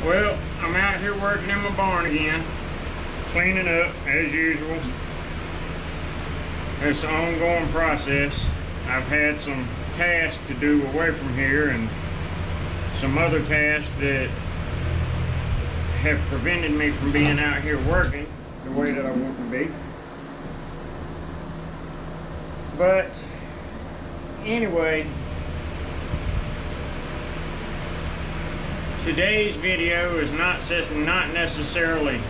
Well, I'm out here working in my barn again, cleaning up as usual. It's an ongoing process. I've had some tasks to do away from here and some other tasks that have prevented me from being out here working the way that I want to be. But anyway, today's video is not necessarily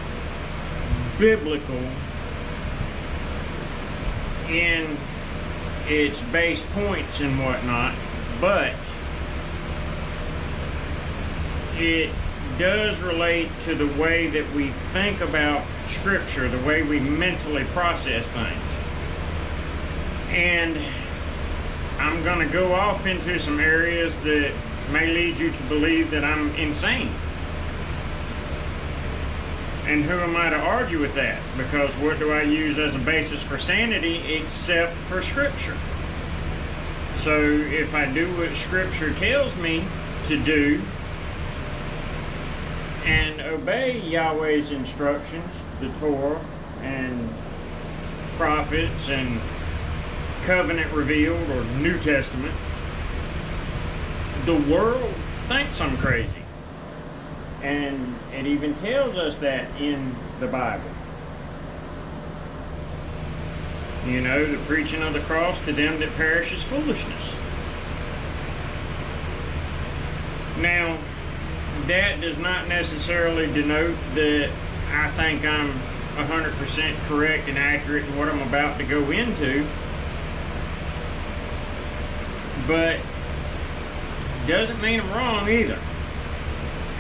biblical in its base points and whatnot, but it does relate to the way that we think about Scripture, the way we mentally process things. And I'm going to go off into some areas that may lead you to believe that I'm insane. And who am I to argue with that? Because what do I use as a basis for sanity except for Scripture? So if I do what Scripture tells me to do and obey Yahweh's instructions, the Torah and prophets and covenant revealed or New Testament, the world thinks I'm crazy. And it even tells us that in the Bible. You know, the preaching of the cross to them that perish is foolishness. Now, that does not necessarily denote that I think I'm 100% correct and accurate in what I'm about to go into. But doesn't mean I'm wrong either.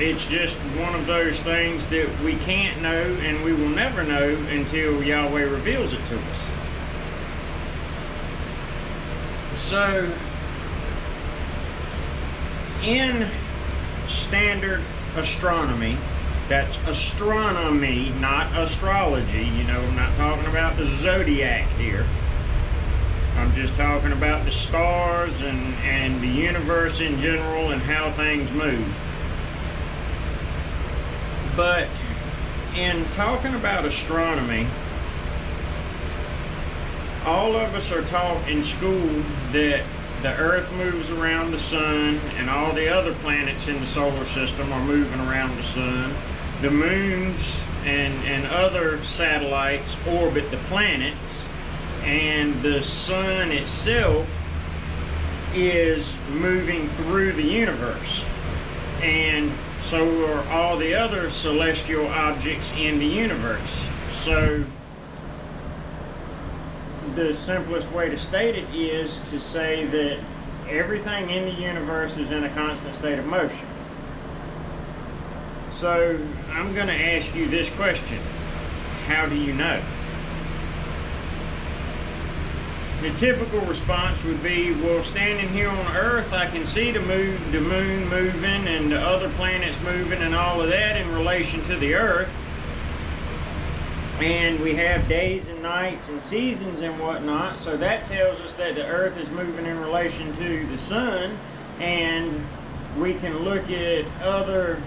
It's just one of those things that we can't know and we will never know until Yahweh reveals it to us. So, in standard astronomy, that's astronomy, not astrology. You know, I'm not talking about the zodiac here. I'm just talking about the stars and the universe in general and how things move. But in talking about astronomy, all of us are taught in school that the Earth moves around the sun and all the other planets in the solar system are moving around the sun. The moons and other satellites orbit the planets, and the sun itself is moving through the universe. And so are all the other celestial objects in the universe. So the simplest way to state it is to say that everything in the universe is in a constant state of motion. So I'm going to ask you this question: how do you know? The typical response would be, well, standing here on Earth, I can see the moon moving and the other planets moving and all of that in relation to the Earth. And we have days and nights and seasons and whatnot, so that tells us that the Earth is moving in relation to the sun. And we can look at other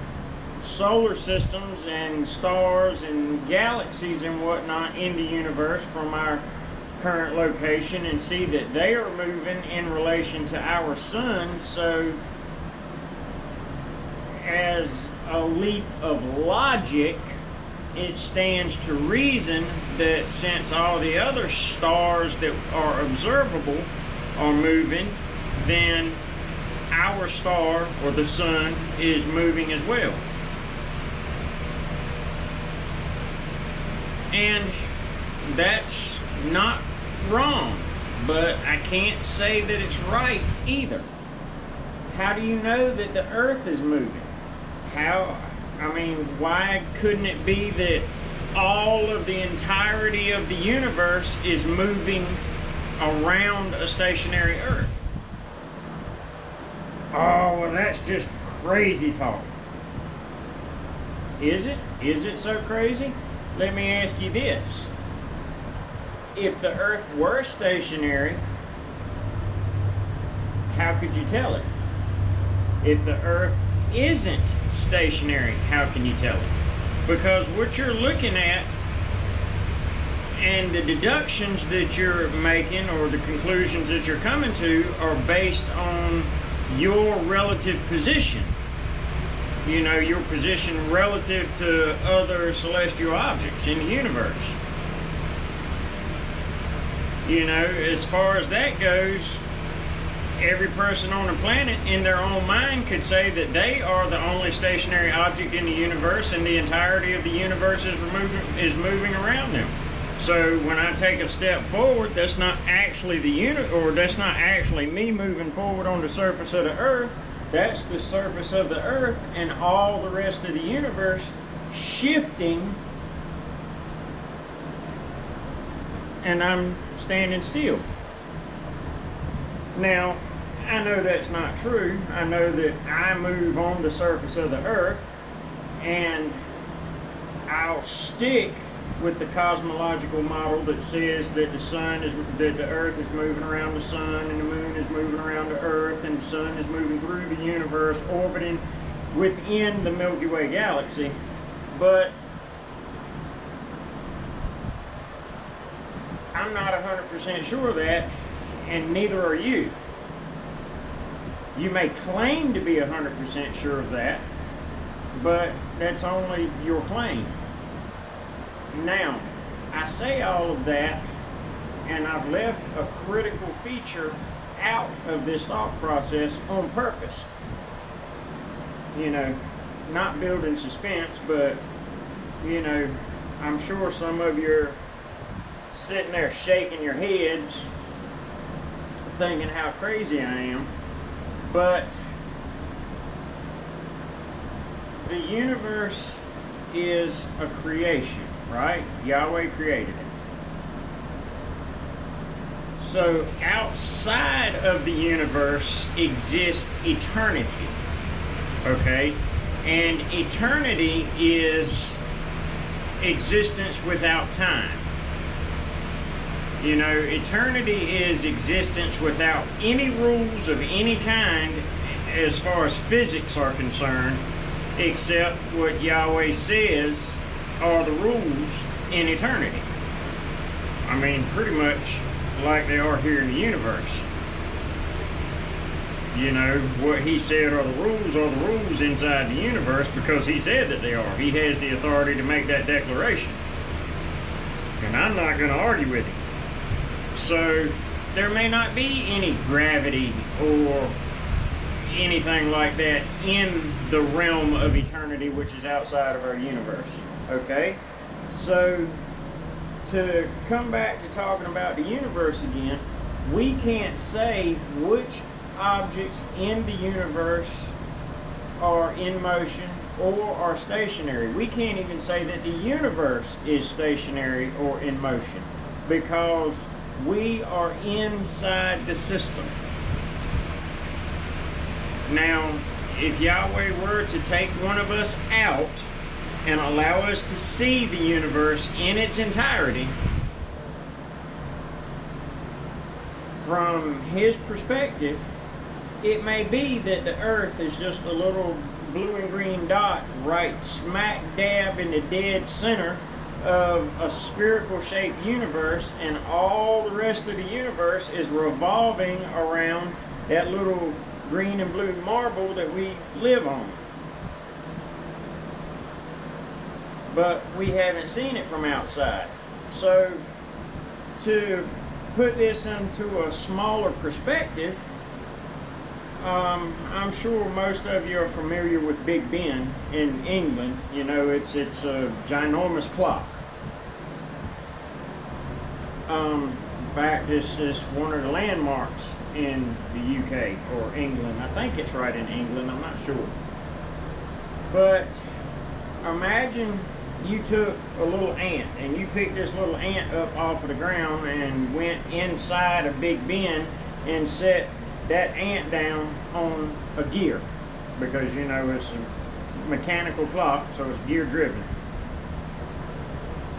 solar systems and stars and galaxies and whatnot in the universe from our current location and see that they are moving in relation to our sun. So as a leap of logic, it stands to reason that since all the other stars that are observable are moving, then our star or the sun is moving as well. And that's not wrong, but I can't say that it's right either. How do you know that the Earth is moving? Why couldn't it be that all of the entirety of the universe is moving around a stationary Earth? Oh, well, that's just crazy talk. Is it? Is it so crazy? Let me ask you this. If the Earth were stationary, how could you tell it? If the Earth isn't stationary, how can you tell it? Because what you're looking at and the deductions that you're making or the conclusions that you're coming to are based on your relative position. You know, your position relative to other celestial objects in the universe. You know, as far as that goes, every person on the planet in their own mind could say that they are the only stationary object in the universe, and the entirety of the universe is moving around them. So when I take a step forward, that's not actually that's not actually me moving forward on the surface of the Earth. That's the surface of the Earth and all the rest of the universe shifting, and I'm standing still. Now, I know that's not true. I know that I move on the surface of the Earth, and I'll stick with the cosmological model that says that the Earth is moving around the sun, and the moon is moving around the Earth, and the sun is moving through the universe, orbiting within the Milky Way galaxy. But I'm not 100% sure of that, and neither are you. You may claim to be 100% sure of that, but that's only your claim. Now, I say all of that, and I've left a critical feature out of this thought process on purpose. You know, not building suspense, but, you know, I'm sure some of you are sitting there shaking your heads, thinking how crazy I am. But the universe is a creation, right? Yahweh created it. So outside of the universe exists eternity, okay? And eternity is existence without time. You know, eternity is existence without any rules of any kind as far as physics are concerned, except what Yahweh says are the rules in eternity. I mean, pretty much like they are here in the universe. You know, what he said are the rules inside the universe because he said that they are. He has the authority to make that declaration. And I'm not going to argue with him. So there may not be any gravity or anything like that in the realm of eternity, which is outside of our universe. Okay? So to come back to talking about the universe again, we can't say which objects in the universe are in motion or are stationary. We can't even say that the universe is stationary or in motion because we are inside the system. Now, if Yahweh were to take one of us out and allow us to see the universe in its entirety, from his perspective, it may be that the earth is just a little blue and green dot right smack dab in the dead center of a spherical shaped universe, and all the rest of the universe is revolving around that little green and blue marble that we live on. But we haven't seen it from outside. So to put this into a smaller perspective, I'm sure most of you are familiar with Big Ben in England. You know, it's a ginormous clock. In fact, this is one of the landmarks in the UK or England. I think it's right in England, I'm not sure. But imagine you took a little ant and you picked this little ant up off of the ground and went inside of Big Ben and set that ant down on a gear, because you know it's a mechanical clock, so it's gear driven.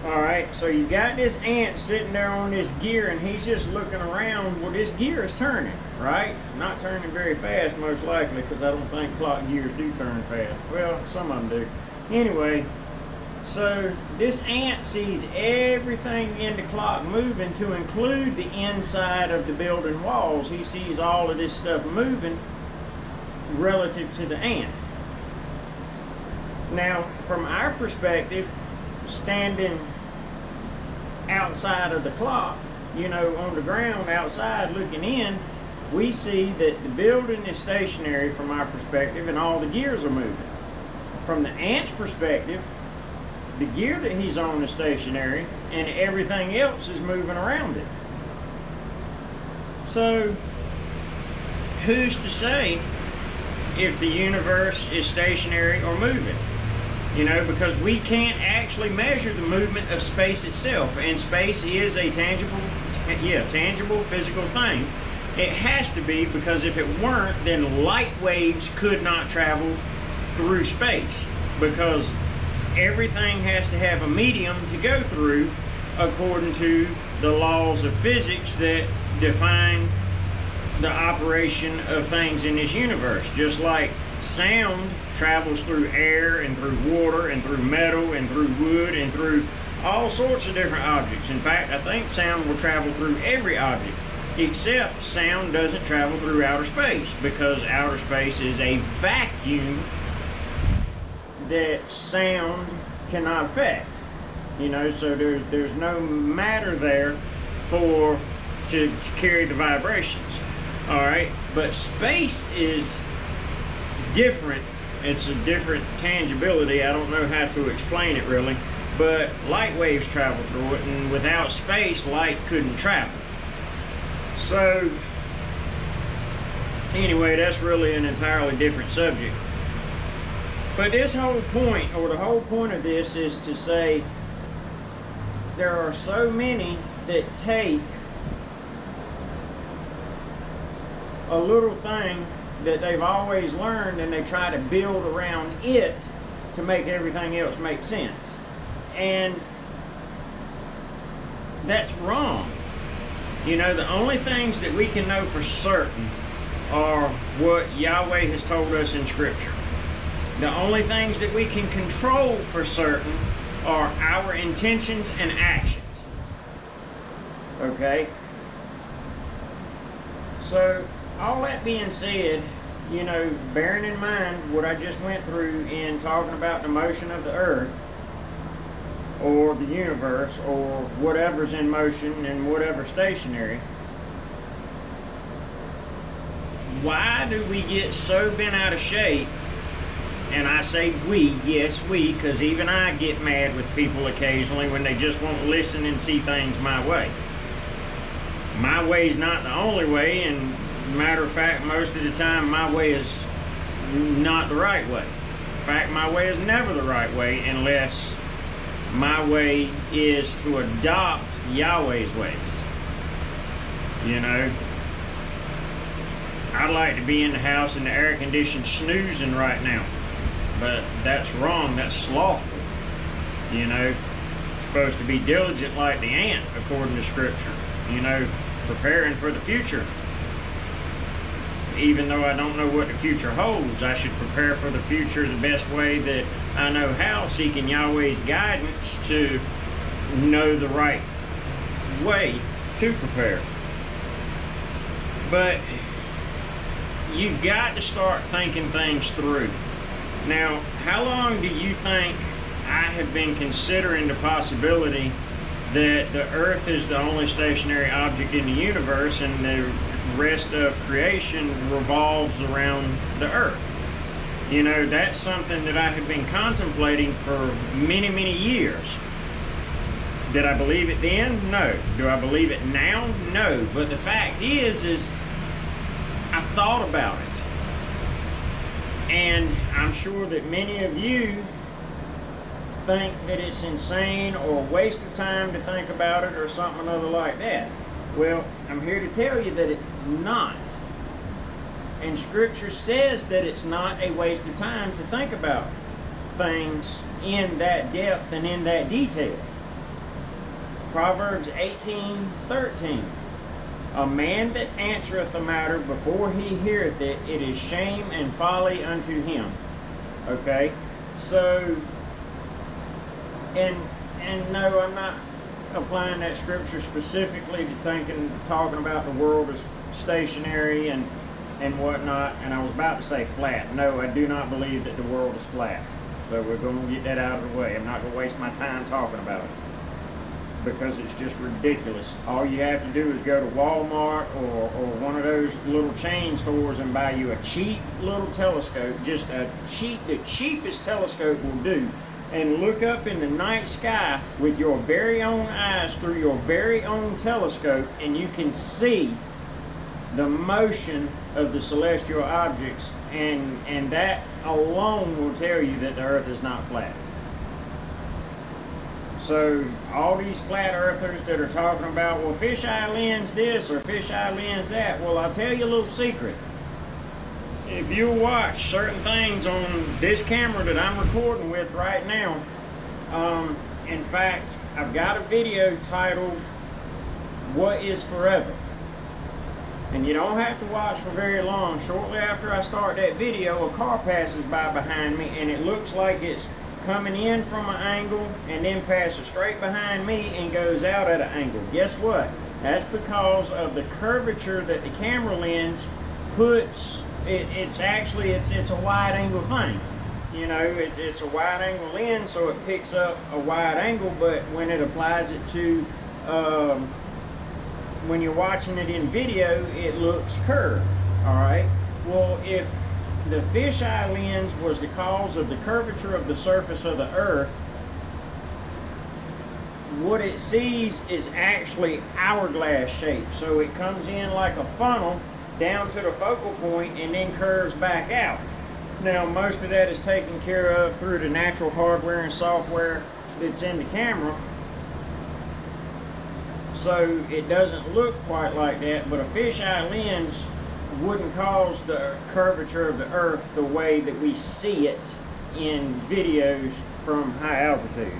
Alright, so you got this ant sitting there on this gear and he's just looking around. Well, this gear is turning, right? Not turning very fast, most likely, because I don't think clock gears do turn fast. Well, some of them do. Anyway, so this ant sees everything in the clock moving, to include the inside of the building walls. He sees all of this stuff moving relative to the ant. Now, from our perspective, standing outside of the clock, you know, on the ground outside looking in, we see that the building is stationary from our perspective and all the gears are moving. From the ant's perspective, the gear that he's on is stationary and everything else is moving around it. So, who's to say if the universe is stationary or moving? You know, because we can't actually measure the movement of space itself, and space is a tangible physical thing. It has to be, because if it weren't, then light waves could not travel through space, because everything has to have a medium to go through according to the laws of physics that define the operation of things in this universe. Just like sound travels through air and through water and through metal and through wood and through all sorts of different objects. In fact, I think sound will travel through every object, except sound doesn't travel through outer space, because outer space is a vacuum that sound cannot affect. You know, so there's no matter there to carry the vibrations. All right, but space is different. It's a different tangibility. I don't know how to explain it really, but light waves travel through it, and without space, light couldn't travel. So anyway, that's really an entirely different subject. But this whole point, or the whole point of this, is to say there are so many that take a little thing that they've always learned and they try to build around it to make everything else make sense. And that's wrong. You know, the only things that we can know for certain are what Yahweh has told us in Scripture. The only things that we can control for certain are our intentions and actions. Okay? So, all that being said, you know, bearing in mind what I just went through in talking about the motion of the earth, or the universe, or whatever's in motion and whatever's stationary, why do we get so bent out of shape? And I say we, yes we, because even I get mad with people occasionally when they just won't listen and see things my way. My way's not the only way, and matter of fact, most of the time my way is not the right way. In fact, my way is never the right way unless my way is to adopt Yahweh's ways. You know, I'd like to be in the house in the air conditioned snoozing right now, but that's wrong. That's slothful. You know, supposed to be diligent like the ant according to Scripture. You know, preparing for the future. Even though I don't know what the future holds, I should prepare for the future the best way that I know how, seeking Yahweh's guidance to know the right way to prepare. But you've got to start thinking things through. Now, how long do you think I have been considering the possibility that the earth is the only stationary object in the universe and the rest of creation revolves around the earth? You know, that's something that I have been contemplating for many, many years. Did I believe it then? No. Do I believe it now? No. But the fact is I thought about it. And I'm sure that many of you think that it's insane or a waste of time to think about it or something other like that. Well, I'm here to tell you that it's not. And Scripture says that it's not a waste of time to think about things in that depth and in that detail. Proverbs 18:13. A man that answereth the matter before he heareth it, it is shame and folly unto him. Okay? So, and no, I'm not applying that scripture specifically to talking about the world as stationary and whatnot. And I was about to say flat. No, I do not believe that the world is flat. So we're going to get that out of the way. I'm not going to waste my time talking about it, because it's just ridiculous. All you have to do is go to Walmart or one of those little chain stores and buy you a cheap little telescope, just the cheapest telescope will do, and look up in the night sky with your very own eyes through your very own telescope, and you can see the motion of the celestial objects, and that alone will tell you that the earth is not flat. So all these flat earthers that are talking about, well, fisheye lens this or fisheye lens that, well, I'll tell you a little secret. If you watch certain things on this camera that I'm recording with right now, in fact, I've got a video titled, What is Forever? And you don't have to watch for very long. Shortly after I start that video, a car passes by behind me, and it looks like it's coming in from an angle and then passes straight behind me and goes out at an angle. Guess what? That's because of the curvature that the camera lens puts. It's a wide angle thing. You know, it's a wide angle lens, so it picks up a wide angle, but when it applies it to when you're watching it in video, it looks curved. All right, well, if the fisheye lens was the cause of the curvature of the surface of the earth, what it sees is actually hourglass shaped. So it comes in like a funnel down to the focal point and then curves back out. Now, most of that is taken care of through the natural hardware and software that's in the camera, so it doesn't look quite like that. But a fisheye lens wouldn't cause the curvature of the earth the way that we see it in videos from high altitude,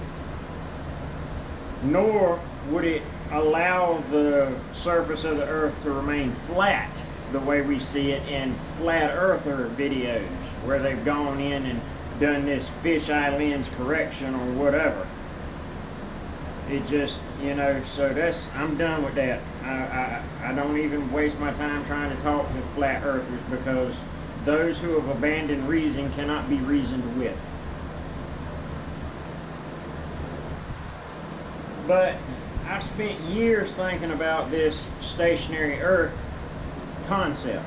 nor would it allow the surface of the earth to remain flat the way we see it in flat earther videos, where they've gone in and done this fisheye lens correction or whatever. It just, you know, so that's, I'm done with that. I don't even waste my time trying to talk to flat earthers, because those who have abandoned reason cannot be reasoned with. But I've spent years thinking about this stationary earth concept.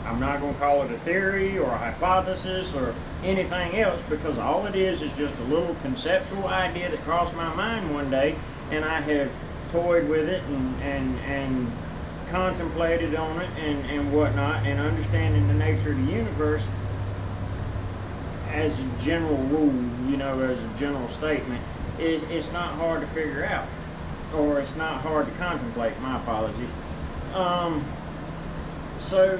I'm not going to call it a theory or a hypothesis or anything else, because all it is just a little conceptual idea that crossed my mind one day, and I have toyed with it and contemplated on it and whatnot, and understanding the nature of the universe as a general rule, you know, as a general statement, it's not hard to figure out, or it's not hard to contemplate. My apologies. So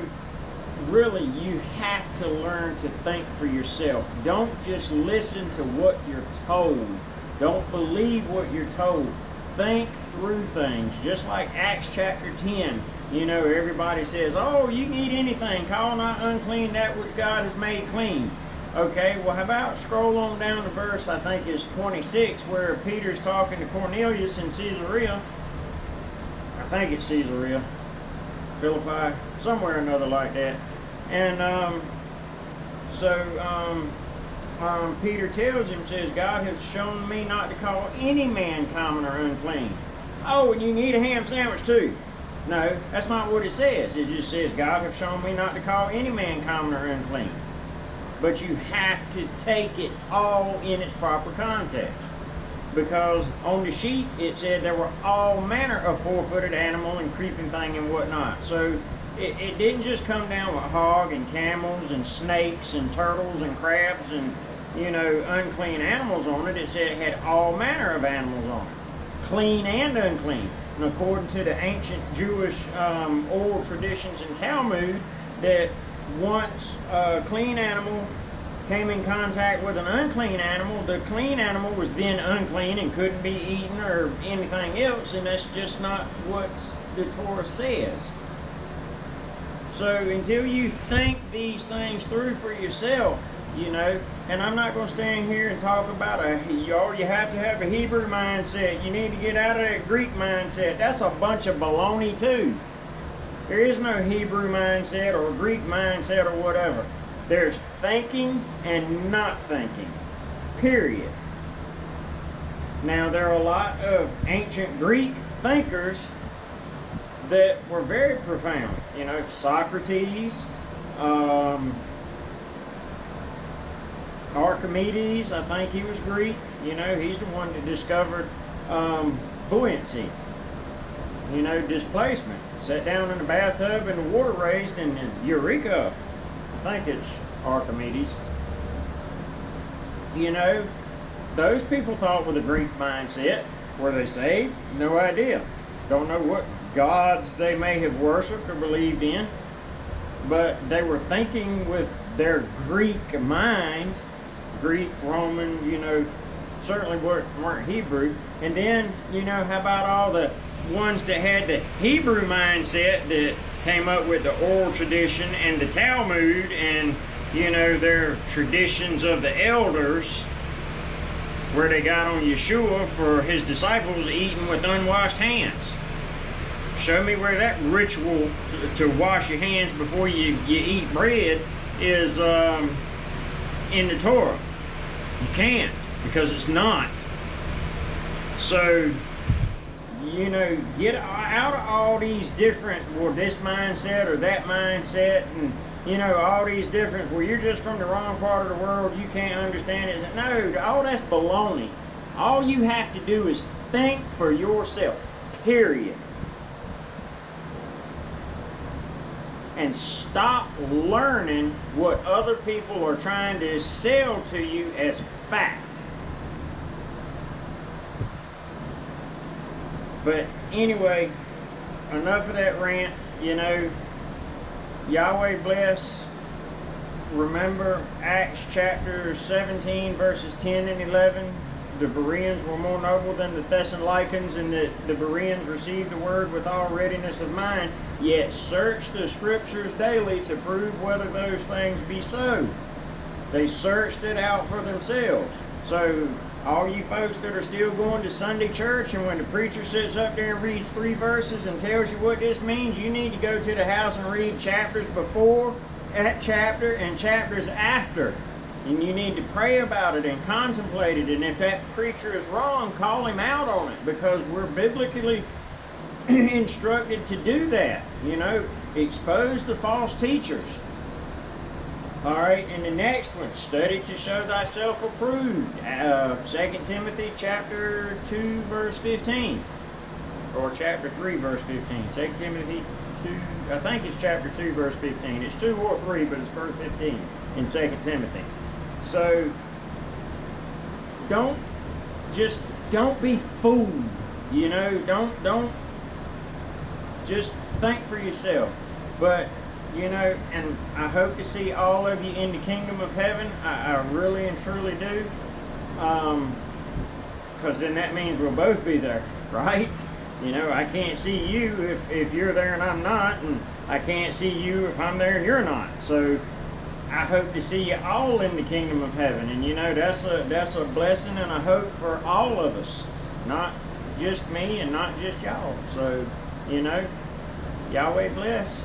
really, you have to learn to think for yourself. Don't just listen to what you're told. Don't believe what you're told. Think through things. Just like Acts chapter 10. You know, everybody says, oh, you can eat anything. Call not unclean that which God has made clean. Okay, well, how about scroll on down to verse, I think it's 26, where Peter's talking to Cornelius in Caesarea. I think it's Caesarea. Philippi, somewhere or another like that. And Peter tells him, says, God has shown me not to call any man common or unclean. Oh, and you can eat a ham sandwich too. No, that's not what it says. It just says, God has shown me not to call any man common or unclean. But you have to take it all in its proper context. Because on the sheet, it said there were all manner of four-footed animal and creeping thing and whatnot. So it didn't just come down with hog and camels and snakes and turtles and crabs and, you know, unclean animals on it. It said it had all manner of animals on it, clean and unclean. And according to the ancient Jewish oral traditions and Talmud, that once a clean animal came in contact with an unclean animal, the clean animal was then unclean and couldn't be eaten or anything else, and that's just not what the Torah says. So until you think these things through for yourself, you know, and I'm not going to stand here and talk about you have to have a Hebrew mindset. You need to get out of that Greek mindset. That's a bunch of baloney too. There is no Hebrew mindset or Greek mindset or whatever. There's thinking and not thinking, period. Now, there are a lot of ancient Greek thinkers that were very profound. You know, Socrates, Archimedes, I think he was Greek. You know, he's the one that discovered buoyancy, you know, displacement. Sat down in the bathtub and the water raised and eureka. I think it's Archimedes. You know, those people thought with a Greek mindset. Were they saved? No idea. Don't know what gods they may have worshipped or believed in, but they were thinking with their Greek mind. Greek, Roman, you know, certainly weren't Hebrew. And then, you know, how about all the ones that had the Hebrew mindset that came up with the oral tradition and the Talmud and, you know, their traditions of the elders, where they got on Yeshua for his disciples eating with unwashed hands. Show me where that ritual to wash your hands before you eat bread is in the Torah. You can't, because it's not. So, you know, get out of all these different, well, this mindset or that mindset, and, you know, all these different, well, you're just from the wrong part of the world, you can't understand it. No, all that's baloney. All you have to do is think for yourself, period. And stop learning what other people are trying to sell to you as fact. But anyway, enough of that rant. You know, Yahweh bless. Remember Acts chapter 17 verses 10 and 11. The Bereans were more noble than the Thessalonians, and the Bereans received the word with all readiness of mind, yet search the scriptures daily to prove whether those things be so. They searched it out for themselves. So all you folks that are still going to Sunday church, and when the preacher sits up there and reads 3 verses and tells you what this means, you need to go to the house and read chapters before that chapter and chapters after. And you need to pray about it and contemplate it. And if that preacher is wrong, call him out on it, because we're biblically instructed to do that. You know, expose the false teachers. All right, and the next one, study to show thyself approved. 2 Timothy chapter 2 verse 15. Or chapter 3 verse 15. 2 Timothy 2, I think it's chapter 2 verse 15. It's 2 or 3, but it's verse 15 in 2 Timothy. So don't be fooled, you know. Don't just think for yourself. But you know, and I hope to see all of you in the kingdom of heaven. I really and truly do, because then that means we'll both be there, right? You know, I can't see you if you're there and I'm not, and I can't see you if I'm there and you're not. So I hope to see you all in the kingdom of heaven. And you know, that's a blessing and a hope for all of us, not just me and not just y'all. So, you know, Yahweh bless.